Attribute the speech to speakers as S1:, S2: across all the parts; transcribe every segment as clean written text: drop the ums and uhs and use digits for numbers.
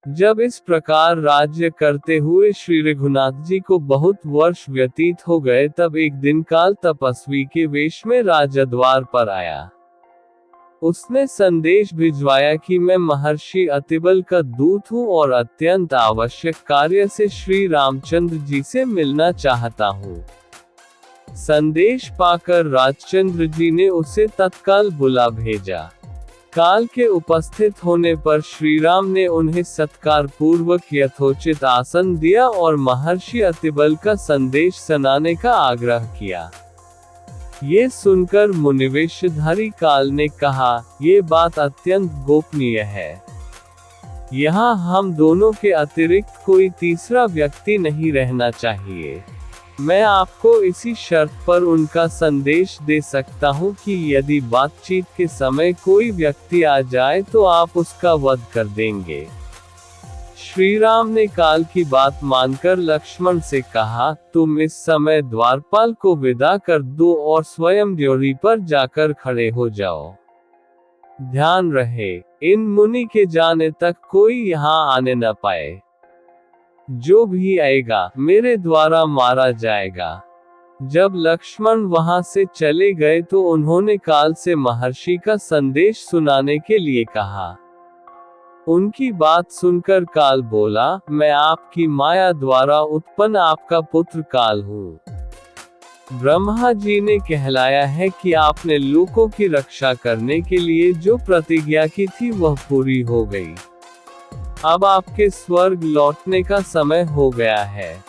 S1: जब इस प्रकार राज्य करते हुए श्री रघुनाथ जी को बहुत वर्ष व्यतीत हो गए, तब एक दिन काल तपस्वी के वेश में राजद्वार पर आया। उसने संदेश भिजवाया कि मैं महर्षि अतिबल का दूत हूँ और अत्यंत आवश्यक कार्य से श्री रामचंद्र जी से मिलना चाहता हूँ। संदेश पाकर राजचंद्र जी ने उसे तत्काल बुला भेजा। काल के उपस्थित होने पर श्री राम ने उन्हें सत्कार पूर्वक यथोचित आसन दिया और महर्षि अतिबल का संदेश सुनाने का आग्रह किया। ये सुनकर मुनिवेशधारी काल ने कहा, ये बात अत्यंत गोपनीय है। यहाँ हम दोनों के अतिरिक्त कोई तीसरा व्यक्ति नहीं रहना चाहिए। मैं आपको इसी शर्त पर उनका संदेश दे सकता हूँ कि यदि बातचीत के समय कोई व्यक्ति आ जाए तो आप उसका वध कर देंगे। श्री राम ने काल की बात मानकर लक्ष्मण से कहा, तुम इस समय द्वारपाल को विदा कर दो और स्वयं ड्योढ़ी पर जाकर खड़े हो जाओ। ध्यान रहे, इन मुनि के जाने तक कोई यहाँ आने न पाए। जो भी आएगा मेरे द्वारा मारा जाएगा। जब लक्ष्मण वहां से चले गए तो उन्होंने काल से महर्षि का संदेश सुनाने के लिए कहा। उनकी बात सुनकर काल बोला, मैं आपकी माया द्वारा उत्पन्न आपका पुत्र काल हूँ। ब्रह्मा जी ने कहलाया है कि आपने लोकों की रक्षा करने के लिए जो प्रतिज्ञा की थी वह पूरी हो गई। अब आपके स्वर्ग लौटने का समय हो गया है।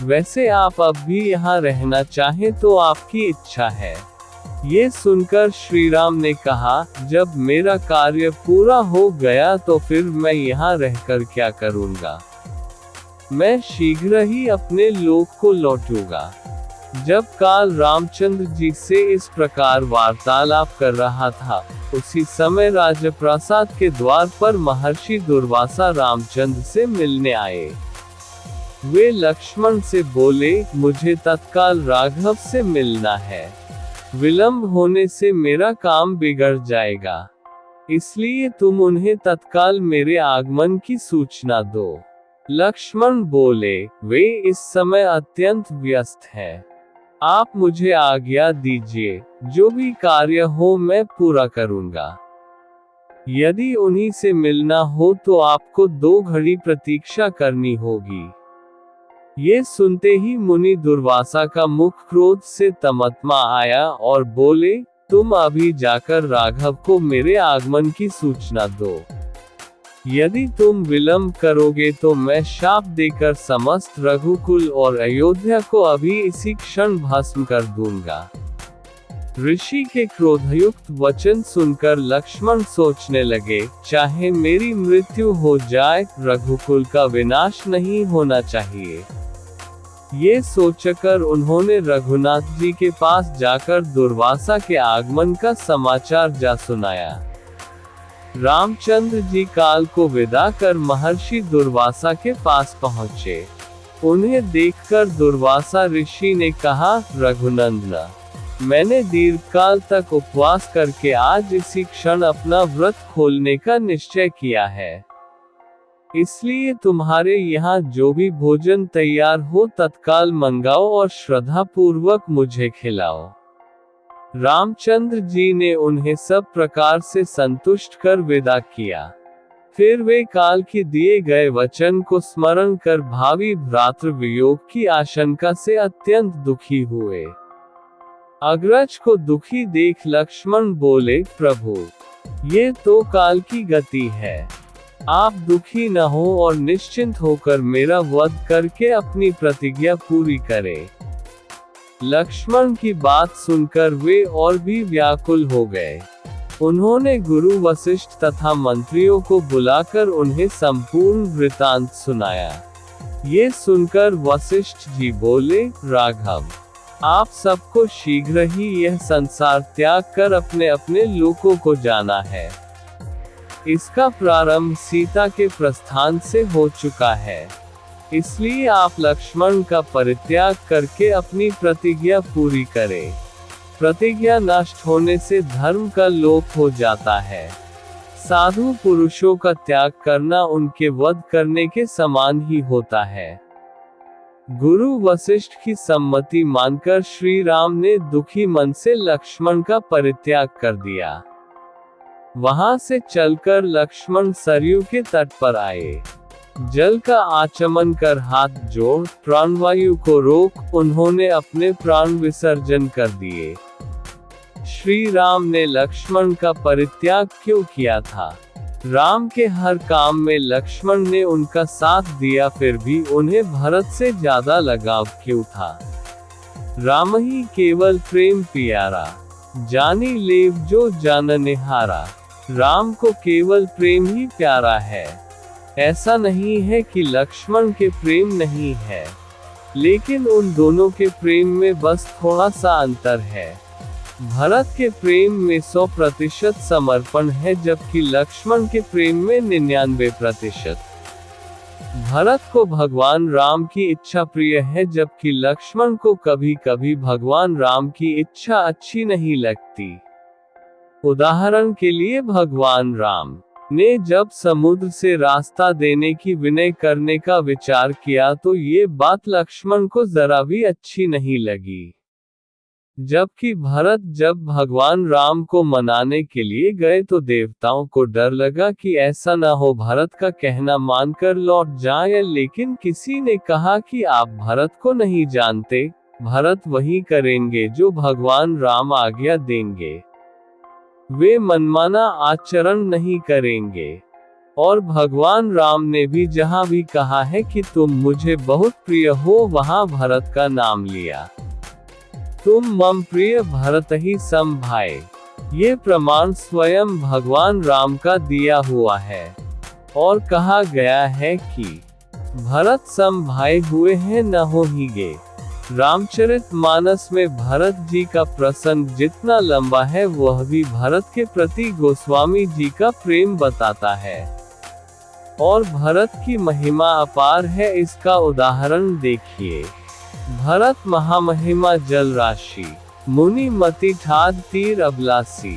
S1: वैसे आप अब भी यहाँ रहना चाहें तो आपकी इच्छा है। ये सुनकर श्री राम ने कहा, जब मेरा कार्य पूरा हो गया तो फिर मैं यहाँ रहकर क्या करूँगा। मैं शीघ्र ही अपने लोक को लौटूंगा। जब काल रामचंद्र जी से इस प्रकार वार्तालाप कर रहा था, उसी समय राजप्रासाद के द्वार पर महर्षि दुर्वासा रामचंद्र से मिलने आए। वे लक्ष्मण से बोले, मुझे तत्काल राघव से मिलना है। विलंब होने से मेरा काम बिगड़ जाएगा, इसलिए तुम उन्हें तत्काल मेरे आगमन की सूचना दो। लक्ष्मण बोले, वे इस समय अत्यंत व्यस्त हैं। आप मुझे आज्ञा दीजिए, जो भी कार्य हो मैं पूरा करूंगा। यदि उन्हीं से मिलना हो तो आपको 2 घड़ी प्रतीक्षा करनी होगी। ये सुनते ही मुनि दुर्वासा का मुख क्रोध से तमतमा आया और बोले, तुम अभी जाकर राघव को मेरे आगमन की सूचना दो। यदि तुम विलंब करोगे तो मैं शाप देकर समस्त रघुकुल और अयोध्या को अभी इसी क्षण भस्म कर दूंगा। ऋषि के क्रोधयुक्त वचन सुनकर लक्ष्मण सोचने लगे, चाहे मेरी मृत्यु हो जाए, रघुकुल का विनाश नहीं होना चाहिए। ये सोचकर उन्होंने रघुनाथ जी के पास जाकर दुर्वासा के आगमन का समाचार जा सुनाया। रामचंद्र जी काल को विदा कर महर्षि दुर्वासा के पास पहुँचे। उन्हें देखकर दुर्वासा ऋषि ने कहा, रघुनंदन, मैंने दीर्घकाल तक उपवास करके आज इसी क्षण अपना व्रत खोलने का निश्चय किया है। इसलिए तुम्हारे यहाँ जो भी भोजन तैयार हो तत्काल मंगाओ और श्रद्धा पूर्वक मुझे खिलाओ। रामचंद्र जी ने उन्हें सब प्रकार से संतुष्ट कर विदा किया। फिर वे काल के दिए गए वचन को स्मरण कर भावी भ्रातृ वियोग की आशंका से अत्यंत दुखी हुए। अग्रज को दुखी देख लक्ष्मण बोले, प्रभु, ये तो काल की गति है। आप दुखी न हो और निश्चिंत होकर मेरा वध करके अपनी प्रतिज्ञा पूरी करें। लक्ष्मण की बात सुनकर वे और भी व्याकुल हो गए। उन्होंने गुरु वशिष्ठ तथा मंत्रियों को बुलाकर उन्हें संपूर्ण वृतांत सुनाया। ये सुनकर वशिष्ठ जी बोले, राघव, आप सबको शीघ्र ही यह संसार त्याग कर अपने अपने लोकों को जाना है। इसका प्रारंभ सीता के प्रस्थान से हो चुका है। इसलिए आप लक्ष्मण का परित्याग करके अपनी प्रतिज्ञा पूरी करें। प्रतिज्ञा नष्ट होने से धर्म का लोप हो जाता है। साधु पुरुषों का त्याग करना उनके वध करने के समान ही होता है। गुरु वशिष्ठ की सम्मति मानकर श्री राम ने दुखी मन से लक्ष्मण का परित्याग कर दिया। वहां से चलकर लक्ष्मण सरयू के तट पर आए। जल का आचमन कर हाथ जोड़ प्राणवायु को रोक उन्होंने अपने प्राण विसर्जन कर दिए। श्री राम ने लक्ष्मण का परित्याग क्यों किया था? राम के हर काम में लक्ष्मण ने उनका साथ दिया, फिर भी उन्हें भरत से ज्यादा लगाव क्यों था? राम ही केवल प्रेम प्यारा, जानी लेव जो जानने हारा। राम को केवल प्रेम ही प्यारा है। ऐसा नहीं है कि लक्ष्मण के प्रेम नहीं है, लेकिन उन दोनों के प्रेम में बस थोड़ा सा अंतर है। भरत के प्रेम में 100% समर्पण है, जबकि लक्ष्मण के प्रेम में 99%। भरत को भगवान राम की इच्छा प्रिय है, जबकि लक्ष्मण को कभी कभी भगवान राम की इच्छा अच्छी नहीं लगती। उदाहरण के लिए भगवान राम ने जब समुद्र से रास्ता देने की विनय करने का विचार किया तो ये बात लक्ष्मण को जरा भी अच्छी नहीं लगी। जबकि भरत जब भगवान राम को मनाने के लिए गए तो देवताओं को डर लगा कि ऐसा न हो भरत का कहना मानकर लौट जाए, लेकिन किसी ने कहा कि आप भरत को नहीं जानते, भरत वही करेंगे जो भगवान राम आज्ञा देंगे। वे मनमाना आचरण नहीं करेंगे। और भगवान राम ने भी जहाँ भी कहा है कि तुम मुझे बहुत प्रिय हो, वहाँ भरत का नाम लिया। तुम मम प्रिय भरत ही सम भाई। ये प्रमाण स्वयं भगवान राम का दिया हुआ है। और कहा गया है कि भरत सम भाई हुए हैं न हो ही गे। रामचरितमानस में भरत जी का प्रसंग जितना लंबा है वह भी भरत के प्रति गोस्वामी जी का प्रेम बताता है। और भरत की महिमा अपार है, इसका उदाहरण देखिए। भरत महामहिमा जल राशि, मुनि मति ठाद तीर अबलासी।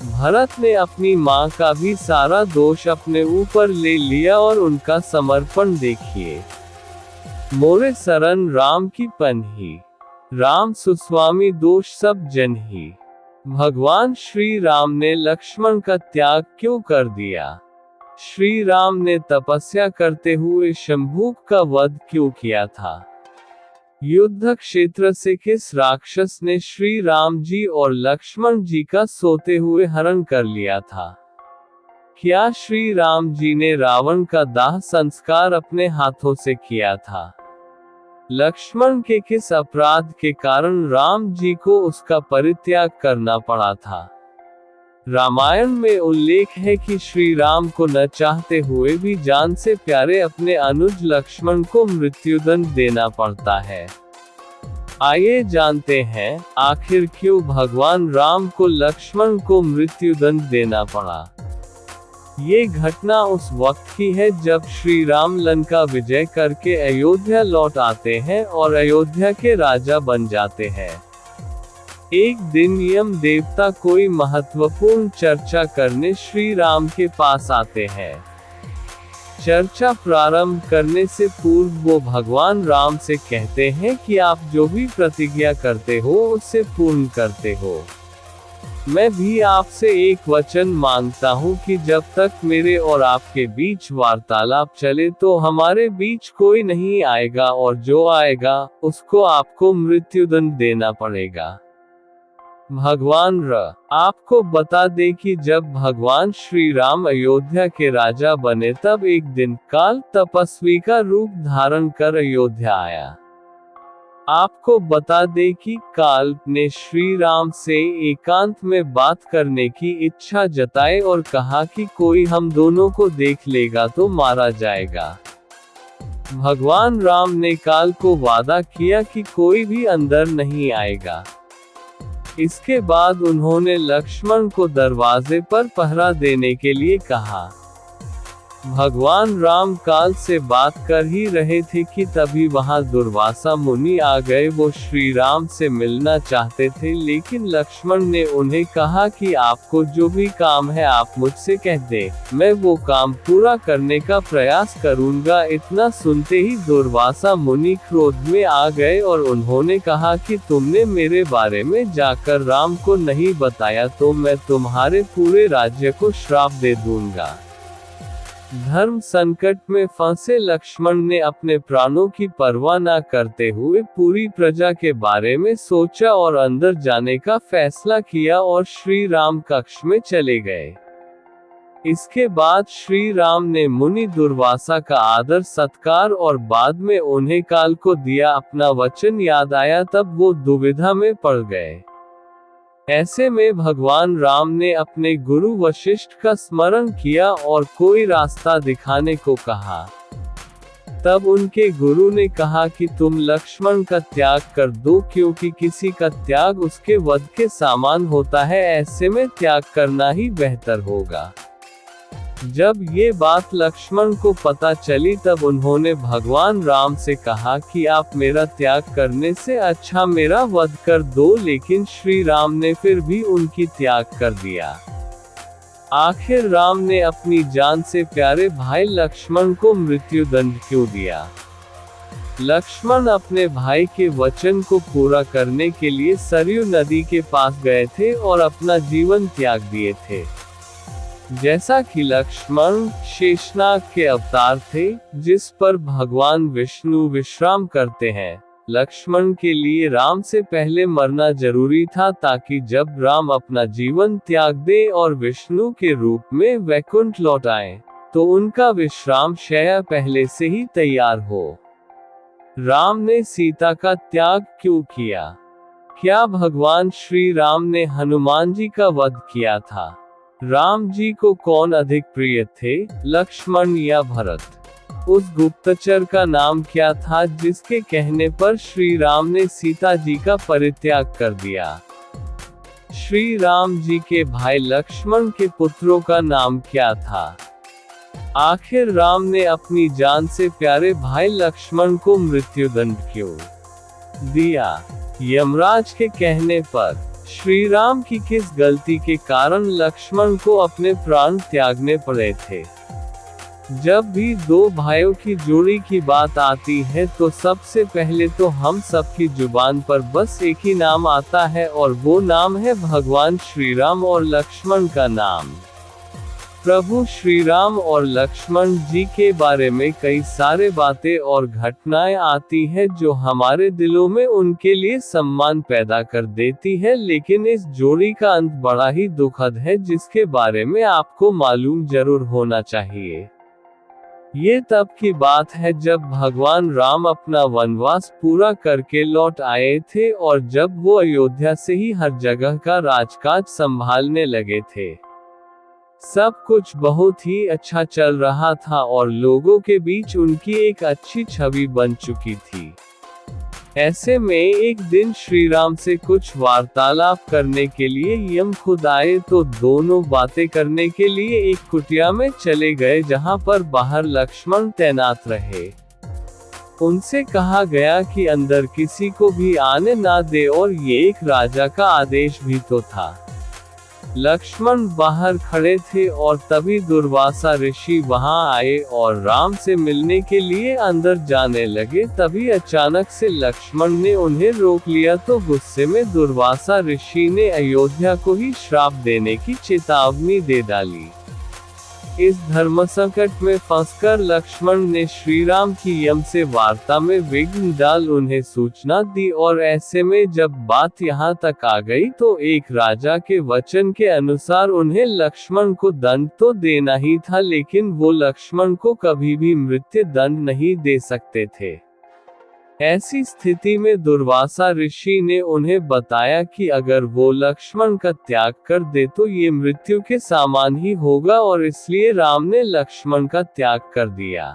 S1: भरत ने अपनी माँ का भी सारा दोष अपने ऊपर ले लिया और उनका समर्पण देखिए। मोरे सरन राम की पन्ही, राम सुस्वामी दोष सब जनही। भगवान श्री राम ने लक्ष्मण का त्याग क्यों कर दिया? श्री राम ने तपस्या करते हुए शंभूक का वध क्यों किया था? युद्ध क्षेत्र से किस राक्षस ने श्री राम जी और लक्ष्मण जी का सोते हुए हरण कर लिया था? क्या श्री राम जी ने रावण का दाह संस्कार अपने हाथों से किया था? लक्ष्मण के किस अपराध के कारण राम जी को उसका परित्याग करना पड़ा था? रामायण में उल्लेख है कि श्री राम को न चाहते हुए भी जान से प्यारे अपने अनुज लक्ष्मण को मृत्युदंड देना पड़ता है। आइए जानते हैं, आखिर क्यों भगवान राम को लक्ष्मण को मृत्युदंड देना पड़ा। ये घटना उस वक्त की है जब श्री राम लंका विजय करके अयोध्या लौट आते हैं और अयोध्या के राजा बन जाते हैं। एक दिन यम देवता कोई महत्वपूर्ण चर्चा करने श्री राम के पास आते हैं। चर्चा प्रारंभ करने से पूर्व वो भगवान राम से कहते हैं कि आप जो भी प्रतिज्ञा करते हो उससे पूर्ण करते हो। मैं भी आपसे एक वचन मांगता हूँ कि जब तक मेरे और आपके बीच वार्तालाप चले तो हमारे बीच कोई नहीं आएगा, और जो आएगा उसको आपको मृत्युदंड देना पड़ेगा। भगवान आपको बता दे कि जब भगवान श्री राम अयोध्या के राजा बने तब एक दिन काल तपस्वी का रूप धारण कर अयोध्या आया। आपको बता दे कि काल ने श्री राम से एकांत में बात करने की इच्छा जताई और कहा कि कोई हम दोनों को देख लेगा तो मारा जाएगा। भगवान राम ने काल को वादा किया कि कोई भी अंदर नहीं आएगा। इसके बाद उन्होंने लक्ष्मण को दरवाजे पर पहरा देने के लिए कहा। भगवान राम काल से बात कर ही रहे थे कि तभी वहां दुर्वासा मुनि आ गए। वो श्री राम से मिलना चाहते थे, लेकिन लक्ष्मण ने उन्हें कहा कि आपको जो भी काम है आप मुझसे कह दे, मैं वो काम पूरा करने का प्रयास करूंगा। इतना सुनते ही दुर्वासा मुनि क्रोध में आ गए और उन्होंने कहा कि तुमने मेरे बारे में जाकर राम को नहीं बताया तो मैं तुम्हारे पूरे राज्य को श्राप दे दूंगा। धर्म संकट में फंसे लक्ष्मण ने अपने प्राणों की परवाह न करते हुए पूरी प्रजा के बारे में सोचा और अंदर जाने का फैसला किया और श्री राम कक्ष में चले गए। इसके बाद श्री राम ने मुनि दुर्वासा का आदर सत्कार और बाद में उन्हें काल को दिया अपना वचन याद आया, तब वो दुविधा में पड़ गए। ऐसे में भगवान राम ने अपने गुरु वशिष्ठ का स्मरण किया और कोई रास्ता दिखाने को कहा। तब उनके गुरु ने कहा कि तुम लक्ष्मण का त्याग कर दो, क्योंकि किसी का त्याग उसके वध के समान होता है, ऐसे में त्याग करना ही बेहतर होगा। जब ये बात लक्ष्मण को पता चली तब उन्होंने भगवान राम से कहा कि आप मेरा त्याग करने से अच्छा मेरा वध कर दो, लेकिन श्री राम ने फिर भी उनकी त्याग कर दिया। आखिर राम ने अपनी जान से प्यारे भाई लक्ष्मण को मृत्युदंड क्यों दिया? लक्ष्मण अपने भाई के वचन को पूरा करने के लिए सरयू नदी के पास गए थे और अपना जीवन त्याग दिए थे। जैसा कि लक्ष्मण शेषनाग के अवतार थे, जिस पर भगवान विष्णु विश्राम करते हैं, लक्ष्मण के लिए राम से पहले मरना जरूरी था, ताकि जब राम अपना जीवन त्याग दे और विष्णु के रूप में वैकुंठ लौट आए, तो उनका विश्राम शैया पहले से ही तैयार हो। राम ने सीता का त्याग क्यों किया? क्या भगवान श्री राम ने हनुमान जी का वध किया था? राम जी को कौन अधिक प्रिय थे, लक्ष्मण या भरत? उस गुप्तचर का नाम क्या था जिसके कहने पर श्री राम ने सीता जी का परित्याग कर दिया? श्री राम जी के भाई लक्ष्मण के पुत्रों का नाम क्या था? आखिर राम ने अपनी जान से प्यारे भाई लक्ष्मण को मृत्युदंड क्यों दिया? यमराज के कहने पर श्री राम की किस गलती के कारण लक्ष्मण को अपने प्राण त्यागने पड़े थे? जब भी दो भाइयों की जोड़ी की बात आती है तो सबसे पहले तो हम सबकी जुबान पर बस एक ही नाम आता है और वो नाम है भगवान श्री राम और लक्ष्मण का नाम। प्रभु श्री राम और लक्ष्मण जी के बारे में कई सारे बातें और घटनाएं आती है जो हमारे दिलों में उनके लिए सम्मान पैदा कर देती है, लेकिन इस जोड़ी का अंत बड़ा ही दुखद है, जिसके बारे में आपको मालूम जरूर होना चाहिए। ये तब की बात है जब भगवान राम अपना वनवास पूरा करके लौट आए थे और जब वो अयोध्या से ही हर जगह का राजकाज संभालने लगे थे। सब कुछ बहुत ही अच्छा चल रहा था और लोगों के बीच उनकी एक अच्छी छवि बन चुकी थी। ऐसे में एक दिन श्री राम से कुछ वार्तालाप करने के लिए यम खुद आए, तो दोनों बातें करने के लिए एक कुटिया में चले गए जहां पर बाहर लक्ष्मण तैनात रहे। उनसे कहा गया कि अंदर किसी को भी आने ना दे और ये एक राजा का आदेश भी तो था। लक्ष्मण बाहर खड़े थे और तभी दुर्वासा ऋषि वहां आए और राम से मिलने के लिए अंदर जाने लगे। तभी अचानक से लक्ष्मण ने उन्हें रोक लिया, तो गुस्से में दुर्वासा ऋषि ने अयोध्या को ही श्राप देने की चेतावनी दे डाली। इस धर्म संकट में फंसकर लक्ष्मण ने श्री राम की यम से वार्ता में विघ्न डाल उन्हें सूचना दी, और ऐसे में जब बात यहाँ तक आ गई तो एक राजा के वचन के अनुसार उन्हें लक्ष्मण को दंड तो देना ही था, लेकिन वो लक्ष्मण को कभी भी मृत्यु दंड नहीं दे सकते थे। ऐसी स्थिति में दुर्वासा ऋषि ने उन्हें बताया कि अगर वो लक्ष्मण का त्याग कर दे तो ये मृत्यु के समान ही होगा, और इसलिए राम ने लक्ष्मण का त्याग कर दिया।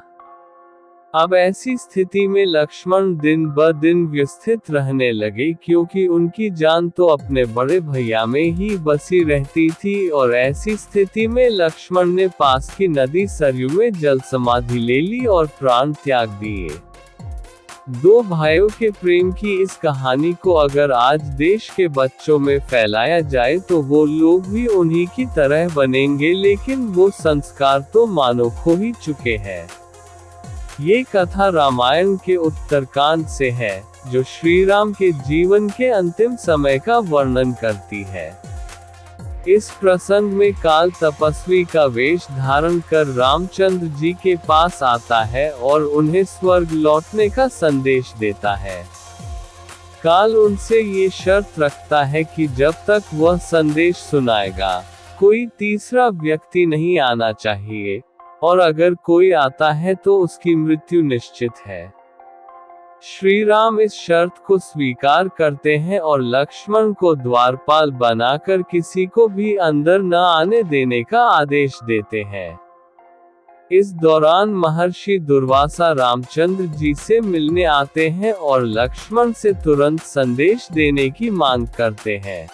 S1: अब ऐसी स्थिति में लक्ष्मण दिन ब दिन व्यथित रहने लगे, क्योंकि उनकी जान तो अपने बड़े भैया में ही बसी रहती थी, और ऐसी स्थिति में लक्ष्मण ने पास की नदी सरयू में जल समाधि ले ली और प्राण त्याग दिए। दो भाइयों के प्रेम की इस कहानी को अगर आज देश के बच्चों में फैलाया जाए तो वो लोग भी उन्हीं की तरह बनेंगे, लेकिन वो संस्कार तो मानो खो ही चुके हैं। ये कथा रामायण के उत्तरकांड से है, जो श्री राम के जीवन के अंतिम समय का वर्णन करती है। इस प्रसंग में काल तपस्वी का वेश धारण कर रामचंद्र जी के पास आता है और उन्हें स्वर्ग लौटने का संदेश देता है। काल उनसे ये शर्त रखता है कि जब तक वह संदेश सुनाएगा, कोई तीसरा व्यक्ति नहीं आना चाहिए, और अगर कोई आता है तो उसकी मृत्यु निश्चित है। श्री राम इस शर्त को स्वीकार करते हैं और लक्ष्मण को द्वारपाल बनाकर किसी को भी अंदर न आने देने का आदेश देते हैं। इस दौरान महर्षि दुर्वासा रामचंद्र जी से मिलने आते हैं और लक्ष्मण से तुरंत संदेश देने की मांग करते हैं।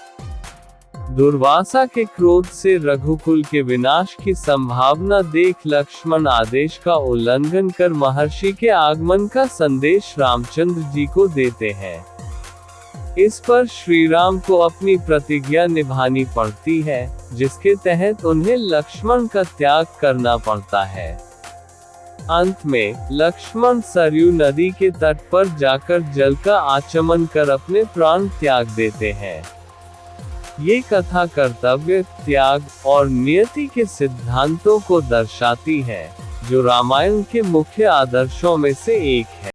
S1: दुर्वासा के क्रोध से रघुकुल के विनाश की संभावना देख लक्ष्मण आदेश का उल्लंघन कर महर्षि के आगमन का संदेश रामचंद्र जी को देते हैं। इस पर श्री राम को अपनी प्रतिज्ञा निभानी पड़ती है, जिसके तहत उन्हें लक्ष्मण का त्याग करना पड़ता है। अंत में लक्ष्मण सरयू नदी के तट पर जाकर जल का आचमन कर अपने प्राण त्याग देते हैं। ये कथा कर्तव्य, त्याग और नियति के सिद्धांतों को दर्शाती है, जो रामायण के मुख्य आदर्शों में से एक है।